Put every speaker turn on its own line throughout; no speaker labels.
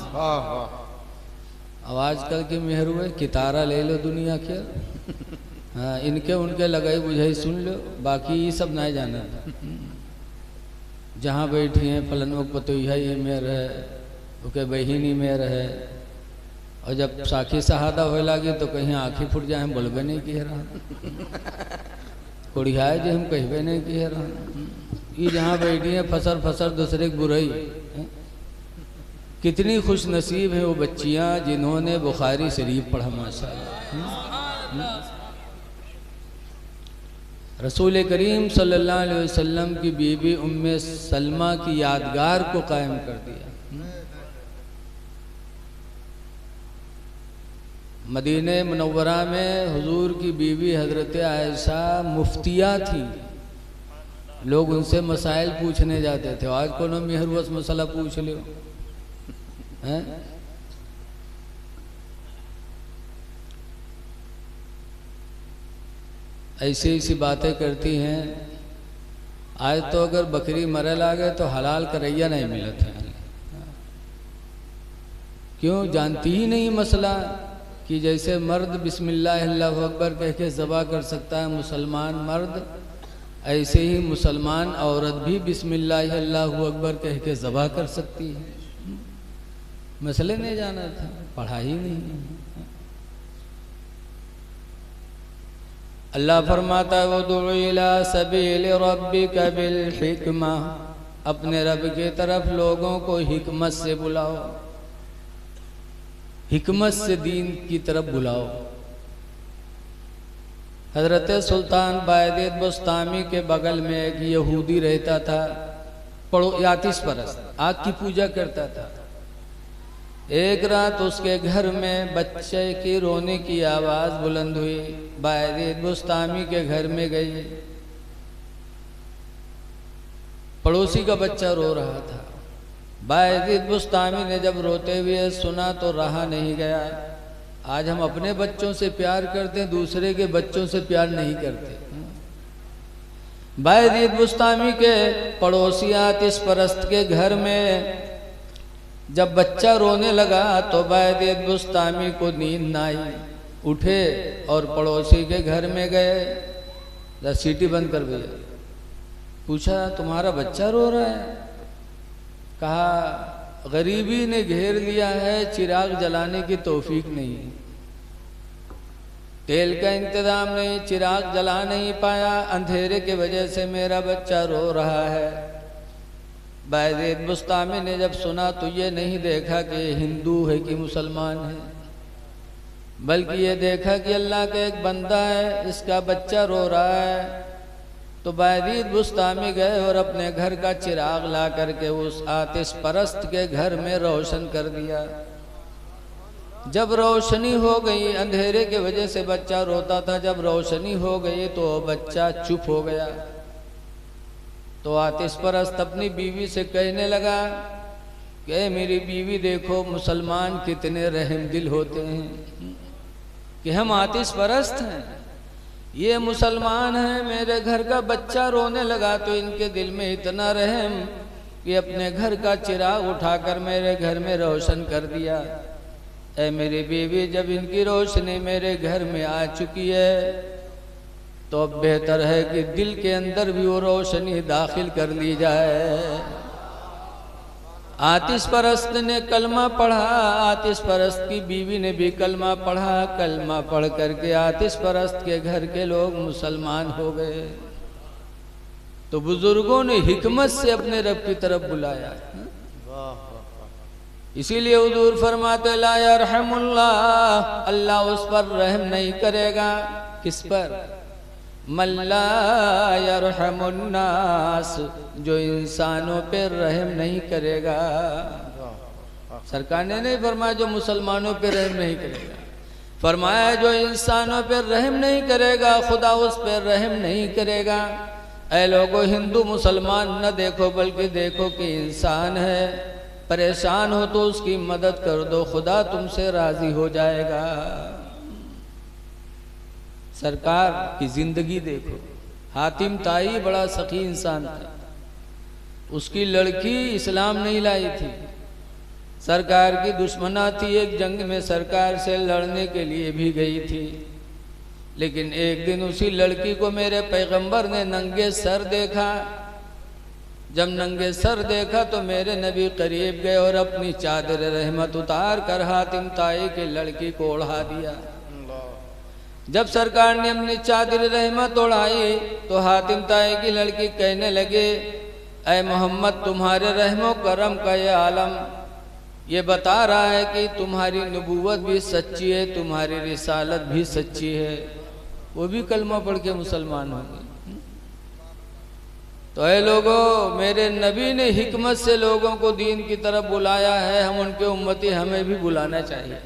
अब आजकल के मेहरू है कितारा ले लो दुनिया के, हाँ इनके उनके लगाई बुझाई सुन लो, बाकी ये सब ना जाना। जहाँ बैठी हैं फलन पतोहिया ये में रहे, ओके बहिनी में रहे, और जब साखी शहादा हो लगी तो कहीं आँखें फुट जाए, हम बोलबे नहीं किए रहा, कोड़ियाए जो हम कहबे नहीं किए रहा। ये जहाँ बैठी है फसर फसर दूसरे की बुराई। कितनी खुश नसीब है वो बच्चियाँ जिन्होंने बुखारी शरीफ पढ़ा माशाअल्लाह। रसूल करीम सल्लल्लाहु अलैहि वसल्लम की बीबी उम्मे सलमा की यादगार को कायम कर दिया। मदीने मुनव्वरा में हुजूर की बीवी हजरत आयशा मुफ्तिया थी, लोग उनसे मसाइल पूछने जाते थे। आज को मेहर बस मसला पूछ लो हैं। ऐसी ऐसी बातें करती हैं। आज तो अगर बकरी मरे लागे तो हलाल करैया नहीं मिलत है। क्यों? जानती ही नहीं मसला कि जैसे मर्द बिस्मिल्लाह अल्लाहु अकबर कह के ज़बा कर सकता है मुसलमान मर्द, ऐसे ही मुसलमान औरत भी बिस्मिल्लाह अल्लाहु अकबर कह के ज़बा कर सकती है। मसले नहीं जाना था, पढ़ा ही नहीं। अल्लाह फरमाता है वदउ इला सबील रब्बिका बिल हिकमा, अपने रब की तरफ लोगों को हिकमत से बुलाओ, हिकमत से दीन की तरफ बुलाओ। हजरत सुल्तान बायजीद बुस्तामी के बगल में एक यहूदी रहता था, आतिश परस्त, आग की पूजा करता था। एक रात उसके घर में बच्चे की रोने की आवाज़ बुलंद हुई। बायजीद बुस्तामी के घर में गई, पड़ोसी का बच्चा रो रहा था। बायजीद बुस्तामी ने जब रोते हुए सुना तो रहा नहीं गया। आज हम अपने बच्चों से प्यार करते हैं, दूसरे के बच्चों से प्यार नहीं करते। बायजीद बुस्तामी के पड़ोसी आतिश परस्त के घर में जब बच्चा रोने लगा तो बायजीद बुस्तामी को नींद ना आई, उठे और पड़ोसी के घर में गए। सीटी बंद कर भैया, पूछा तुम्हारा बच्चा रो रहा है? कहा गरीबी ने घेर लिया है, चिराग जलाने की तौफीक नहीं, तेल का इंतजाम नहीं, चिराग जला नहीं पाया, अंधेरे के वजह से मेरा बच्चा रो रहा है। बायजीद बुस्तामी ने जब सुना तो ये नहीं देखा कि हिंदू है कि मुसलमान है, बल्कि ये देखा कि अल्लाह का एक बंदा है, इसका बच्चा रो रहा है। तो बायजीद बुस्तामी गए और अपने घर का चिराग ला करके उस आतिश परस्त के घर में रोशन कर दिया। जब रोशनी हो गई, अंधेरे के वजह से बच्चा रोता था, जब रोशनी हो गई तो बच्चा चुप हो गया। तो आतिश परस्त अपनी बीवी से कहने लगा कि मेरी बीवी देखो मुसलमान कितने रहम दिल होते हैं, कि हम आतिश परस्त हैं, ये मुसलमान हैं, मेरे घर का बच्चा रोने लगा तो इनके दिल में इतना रहम कि अपने घर का चिराग उठाकर मेरे घर में रोशन कर दिया। ऐ मेरी बीवी, जब इनकी रोशनी मेरे घर में आ चुकी है तो अब बेहतर है कि दिल के अंदर भी वो रोशनी दाखिल कर ली जाए। आतिश परस्त ने कलमा पढ़ा, आतिश परस्त की बीवी ने भी कलमा पढ़ा। कलमा पढ़ करके आतिश परस्त के घर के लोग मुसलमान हो गए। तो बुजुर्गों ने हिकमत से अपने रब की तरफ बुलाया। इसीलिए हुजूर फरमाते ला यरहमुल्लाह, अल्लाह उस पर रहम नहीं करेगा। किस पर? मल्ला यरहमुन्नास, जो इंसानों पे रहम नहीं करेगा। सरकार ने नहीं फरमाया जो मुसलमानों पे रहम नहीं करेगा, फरमाया जो इंसानों पे रहम नहीं करेगा खुदा उस पे रहम नहीं करेगा। ऐ लोगों, हिंदू मुसलमान न देखो, बल्कि देखो कि इंसान है, परेशान हो तो उसकी मदद कर दो, खुदा तुमसे राजी हो जाएगा। सरकार की जिंदगी देखो, हातिम ताई बड़ा सखी इंसान था, उसकी लड़की इस्लाम नहीं लाई थी। सरकार की दुश्मना थी, एक जंग में सरकार से लड़ने के लिए भी गई थी। लेकिन एक दिन उसी लड़की को मेरे पैगंबर ने नंगे सर देखा। जब नंगे सर देखा तो मेरे नबी करीब गए और अपनी चादर रहमत उतार कर हातिम ताई की लड़की को ओढ़ा दिया। जब सरकार ने अपनी चादर रहमत ओढ़ाई तो हातिम ताई की लड़की कहने लगे, ऐ मोहम्मद, तुम्हारे रहमो करम का ये आलम ये बता रहा है कि तुम्हारी नबूवत भी सच्ची है, तुम्हारी रिसालत भी सच्ची है। वो भी कलमा पढ़ के मुसलमान होंगे। तो ऐ लोगों, मेरे नबी ने हिकमत से लोगों को दीन की तरफ बुलाया है, हम उनके उम्मती, हमें भी बुलाना चाहिए।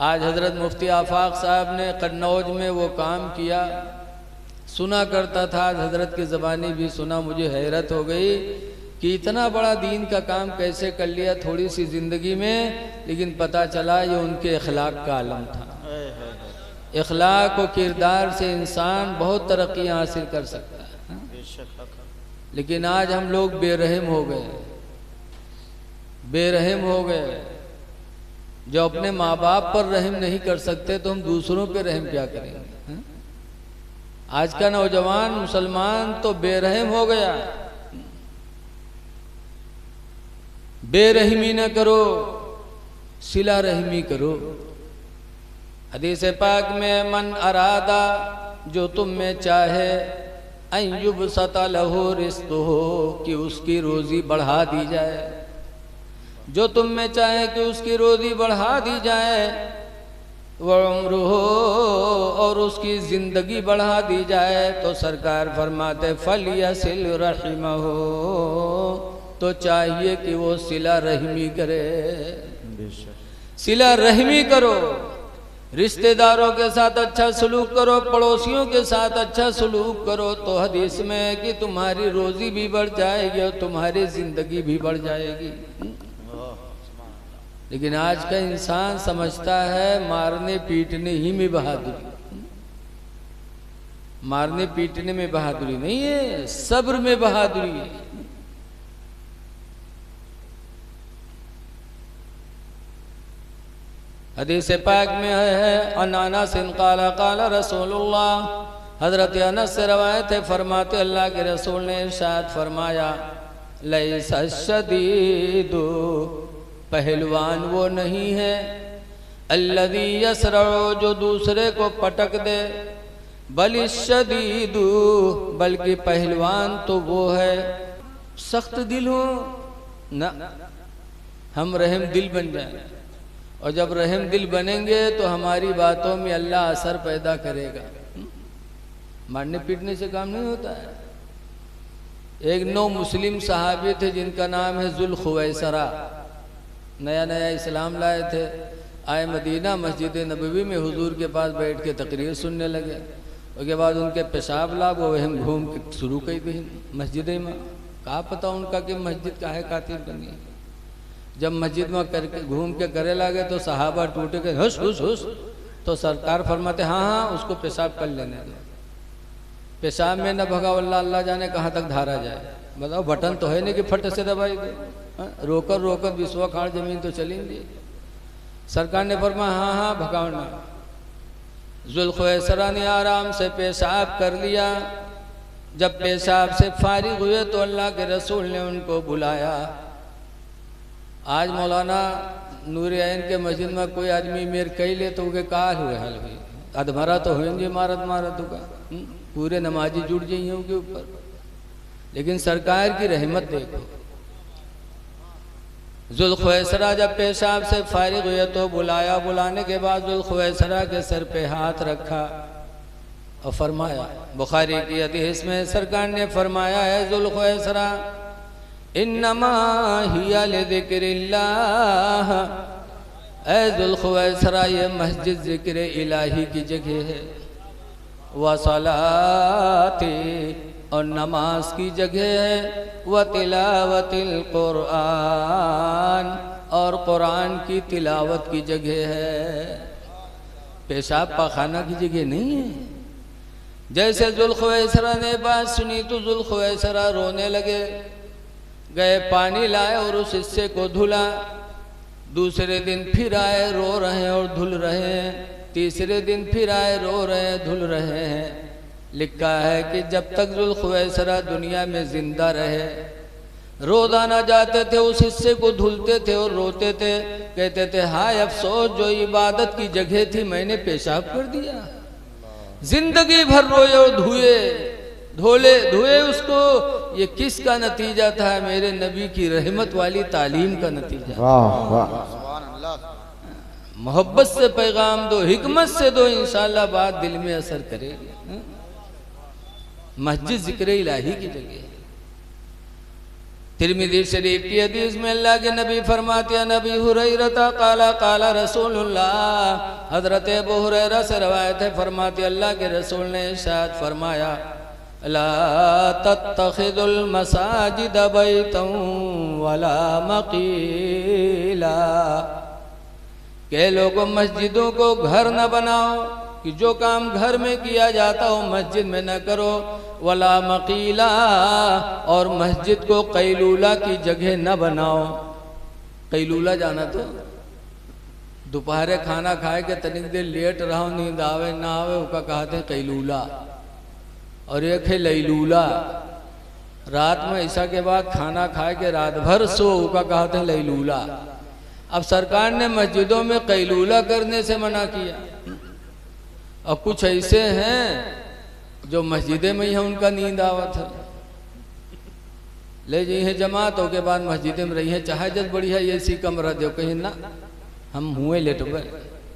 आज हजरत मुफ्ती आफाक साहब ने कन्नौज में वो काम किया, सुना करता था, हजरत की ज़बानी भी सुना, मुझे हैरत हो गई कि इतना बड़ा दीन का काम कैसे कर लिया थोड़ी सी ज़िंदगी में। लेकिन पता चला ये उनके अखलाक का आलम था। अखलाक और किरदार से इंसान बहुत तरक्की हासिल कर सकता है। लेकिन आज हम लोग बेरहम हो गए, बेरहम हो गए। जो अपने माँ बाप पर रहम नहीं कर सकते तो हम दूसरों पे रहम क्या करेंगे। आज का नौजवान मुसलमान तो बेरहम हो गया। बेरहमी न करो, सिला रहमी करो। हदीस पाक में मन अरादा, जो तुम में चाहे, अयुब सता लहो रिस्तो हो, कि उसकी रोजी बढ़ा दी जाए। जो तुम में चाहे कि उसकी रोजी बढ़ा दी जाए, वह उम्र हो, और उसकी जिंदगी बढ़ा दी जाए। तो सरकार फरमाते फल यसिल रहिम हो, तो चाहिए कि वो सिला रहमी करे। सिला रहमी करो, रिश्तेदारों के साथ अच्छा सलूक करो, पड़ोसियों के साथ अच्छा सलूक करो। तो हदीस में है कि तुम्हारी रोजी भी बढ़ जाएगी और तुम्हारी जिंदगी भी बढ़ जाएगी। लेकिन आज का इंसान समझता है मारने पीटने ही में बहादुरी। मारने पीटने में बहादुरी नहीं है, सब्र में बहादुरी है। हदीस पाक में है अनाना सिन काला काला रसूलुल्लाह, हजरत अनस से रवायत है, फरमाते अल्लाह के रसूल ने इरशाद फरमाया, लैसा शदीदु, पहलवान वो नहीं है, अल्लज़ी यसरउ, जो दूसरे को पटक दे, बल शदीदु, बल्कि पहलवान तो वो है सख्त दिल हो ना। हम रहम दिल बन जाए, और जब रहम दिल बनेंगे तो हमारी बातों में अल्लाह असर पैदा करेगा। मारने पीटने से काम नहीं होता है। एक नौ मुस्लिम सहाबी थे जिनका नाम है जुल्खुवैसरा, नया नया इस्लाम लाए थे। आए मदीना, मस्जिद नबवी में हुजूर के पास बैठ के तकरीर सुनने लगे। उसके बाद उनके पेशाब लाग वो हम घूम के शुरू कई दी मस्जिद में। कहा पता उनका कि मस्जिद का है खातिर करनी है। जब मस्जिद में करके घूम के करे लगे तो सहाबा टूटे के हुश हुश हुश। तो सरकार फरमाते हाँ हाँ उसको पेशाब कर लेने दो। पेशाब में न भगा, अल्लाह अल्लाह जाने कहाँ तक धारा जाए। बताओ, बटन तो है नहीं कि फट से दबाई दे। रोकर रोकर विश्वा खाड़ जमीन तो चलेंगी। सरकार ने फरमाया हाँ हाँ भगाओ ना। जुल्खुवैसरा ने आराम से पेशाब कर लिया। जब पेशाब से फारिग हुए तो अल्लाह के रसूल ने उनको बुलाया। आज मौलाना नूर ऐन के मस्जिद में कोई आदमी मेरे कही ले तो उनके काल हुए हाल हुई अधमरा तो होंगे मारत मारत होगा, पूरे नमाजी जुड़ जाइए उनके ऊपर। लेकिन सरकार की रहमत देखो। जुल्खुवैसरा जब पेशाब से फारिग हुए तो बुलाया। बुलाने के बाद जुल्खुवैसरा के सर पे हाथ रखा और फरमाया, बुखारी की हदीस में सरकार ने फरमाया है, जुल्खुवैसरा इन्नमा हिया लिज़िक्रिल्लाह, ऐ जुल्खुवैसरा ये मस्जिद ज़िक्र इलाही की जगह है, व सलाती और नमाज की जगह है, व तिलावतिल कुरान और कुरान की तिलावत की जगह है। पेशाब पाखाना की जगह नहीं है। जैसे जुल्खुवैसरा ने बात सुनी तो जुल्खुवैसरा रोने लगे। गए पानी लाए और उस हिस्से को धुला। दूसरे दिन फिर आए रो रहे हैं और धुल रहे हैं, तीसरे दिन फिर आए रो रहे हैं धुल रहे हैं। लिखा है कि जब तक जुल्खुवैसरा दुनिया में जिंदा रहे, रोजाना जाते थे उस हिस्से को धुलते थे और रोते थे, कहते थे हाय अफसोस जो इबादत की जगह थी मैंने पेशाब कर दिया। जिंदगी भर रोए और धुए उसको। ये किसका नतीजा था? मेरे नबी की रहमत वाली तालीम का नतीजा। मोहब्बत से पैगाम दो, हिकमत से दो, इंशाअल्लाह बात दिल में असर करेगी। मस्जिद जिक्र इलाही की जगह है। तिरमिज़ी शरीफ की हदीस में अल्लाह के नबी फरमाते हैं, नबी हुरैरा काला काला रसूलुल्लाह, हजरत अबू हुरैरा से रवायत है, फरमाते अल्लाह के रसूल ने इरशाद फरमाया, ला तत्तखिदुल मसाजिद बैतन वला मकीला, के लोगों मस्जिदों को घर न बनाओ कि जो काम घर में किया जाता हो मस्जिद में न करो, वला मकीला, और मस्जिद को कैलूला की जगह न बनाओ। कैलूला जाना तो दोपहर खाना खाए के तनिक देर लेट रहो, नींद आवे ना आवे, उसका कहते हैं कैलूला। और एक है लैलूला, रात में ऐसा के बाद खाना खाए के रात भर सो, उसका कहते हैं लैलूला। अब सरकार ने मस्जिदों में कैलूला करने से मना किया, और कुछ ऐसे हैं जो मस्जिदे में ही है उनका नींद आवत है, ले जाइए जमातों के बाद मस्जिदे में रही है, चाहे जब बढ़िया ऐसी कमरा दो, कहीं ना हम हुए लेट